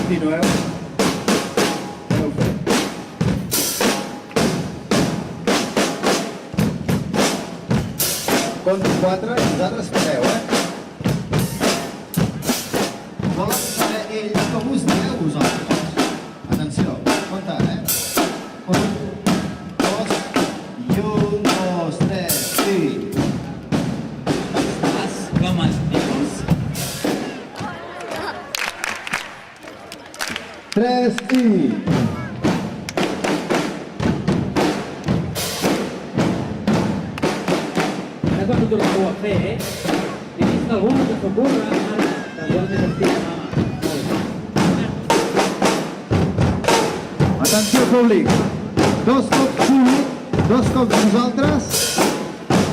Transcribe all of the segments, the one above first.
Continueu. Aneu fent. Compto 4, vosaltres fareu, Volen saber ells com us dieu vosaltres. Atenció, comptant, 1, 2, i 1, 2, 3, i... Estàs com els dius. 3, i... Ara quan ho torneu a fer, he vist algú que s'ocorre ara de igual més estic mama. Atenció, públic. 2 cops públic, 2 cops vosaltres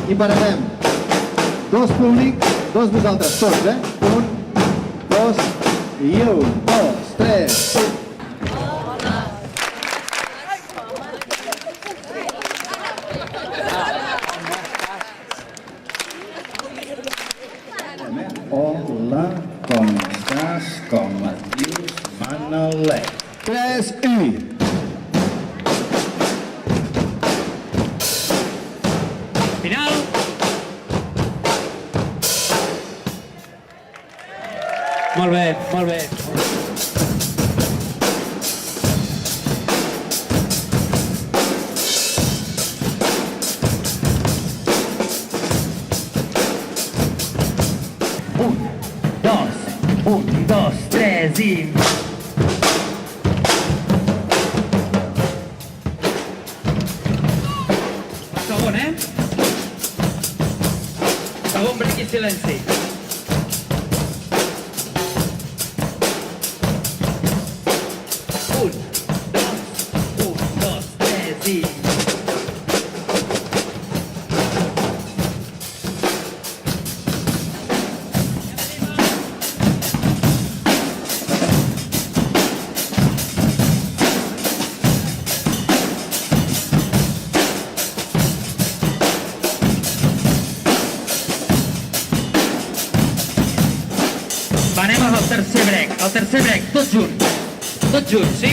i pararem. 2 públic, 2 vosaltres, tots, 1, 2, i 1, 2, 3, Hola, com estàs? Com et dius? Manolet. 3 i... Final! Molt bé, molt bé. Un, dos, tres i... Segon, Segon, break i silenci. Un, dos, tres i... Anem al tercer break, tots junts, sí?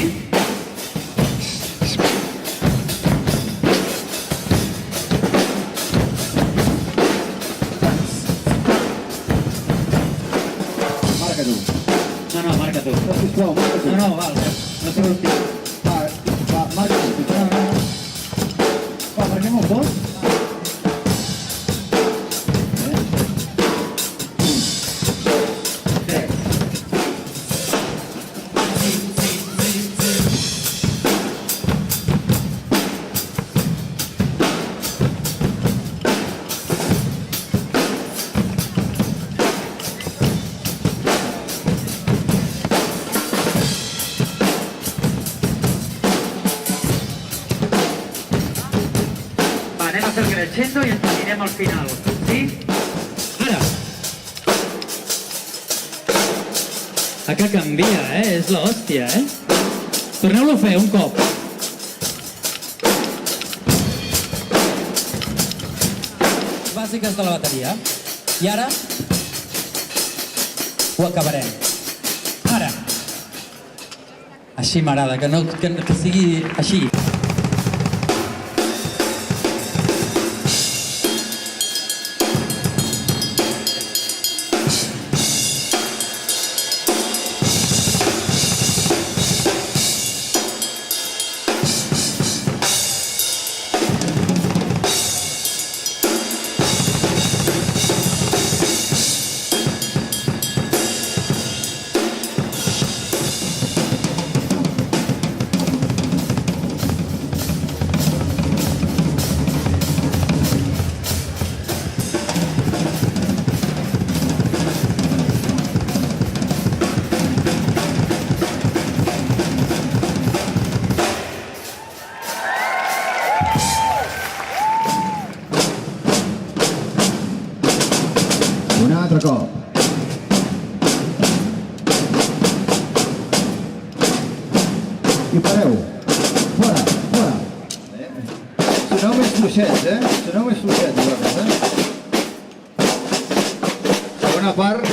Marca tu. No, marca tu. Sisplau, marca tu. No, val, no sé on tinc. Va, marca tu. Va, prenem el post. Anem a fer el crescendo i ens anirem al final, sí? Ara! Que canvia, és l'hòstia, Torneu-lo a fer un cop. Bàsiques de la bateria. I ara ho acabarem. Ara! Així m'agrada, que sigui així. Un altre cop. I pareu. Fora, fora. Soneu més fluixets, Soneu més fluixets, vosaltres, Segona part.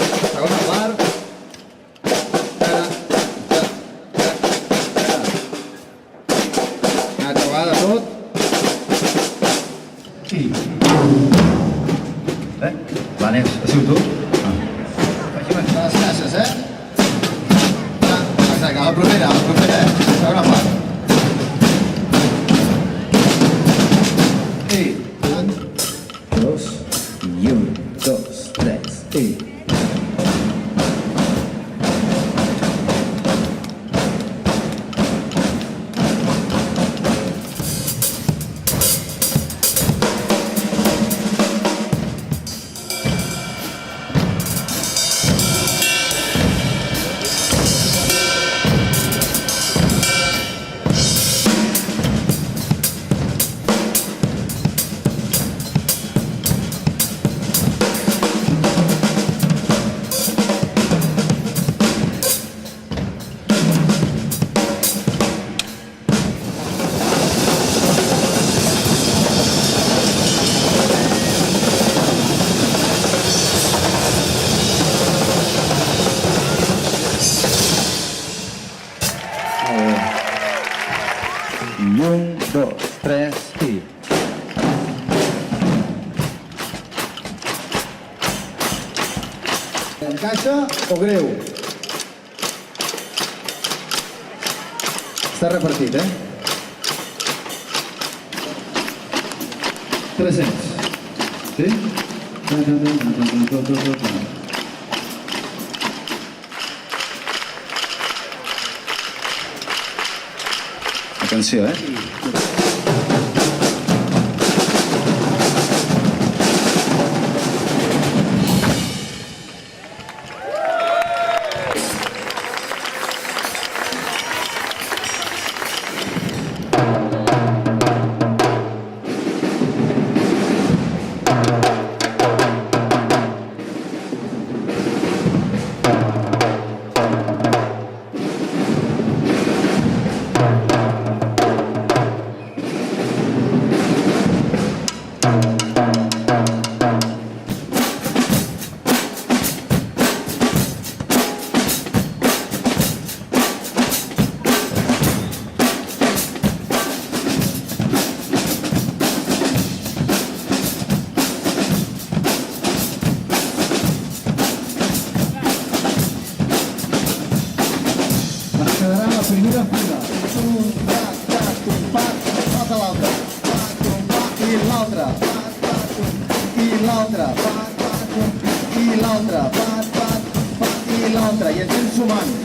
Exacte, a la propera, segona part. I, un, dos, i un, dos, tres, i... I un, dos, tres, i... Encaixa o greu? Està repartit, 300. Sí? Atenció, quedarà la primera fila. Un, tac, un pac, passa l'altre. Un pac i l'altre. I l'altre. I l'altre. I l'altre. I ens anem sumant.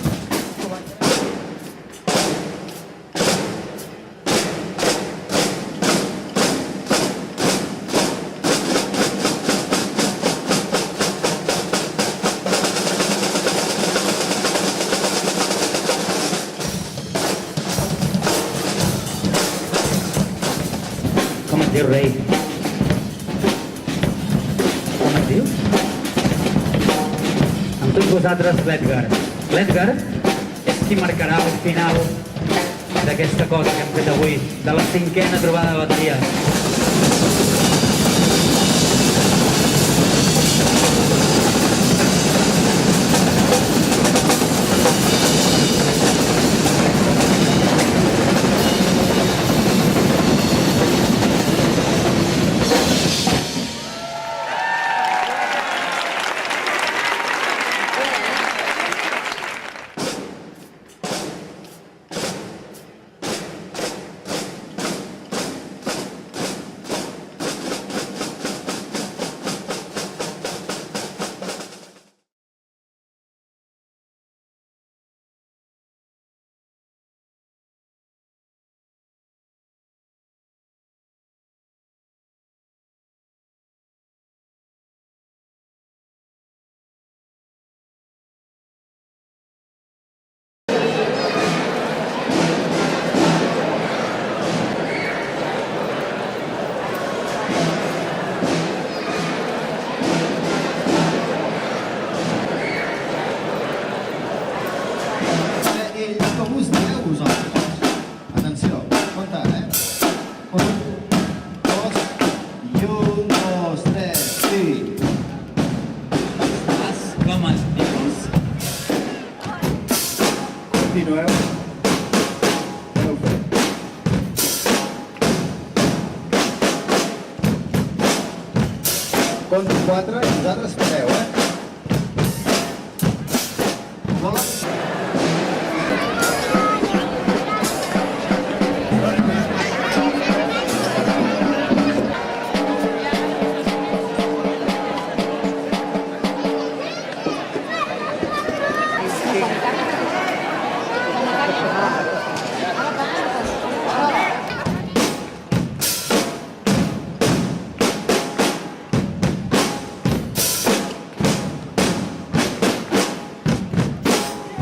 Com es diu, rei? Com es diu? Amb tots vosaltres, l'Edgar. L'Edgar és qui marcarà el final d'aquesta cosa que hem fet avui, de la 5a trobada de bateria. Continueu. Aneu fent. Compto 4 i vosaltres fareu,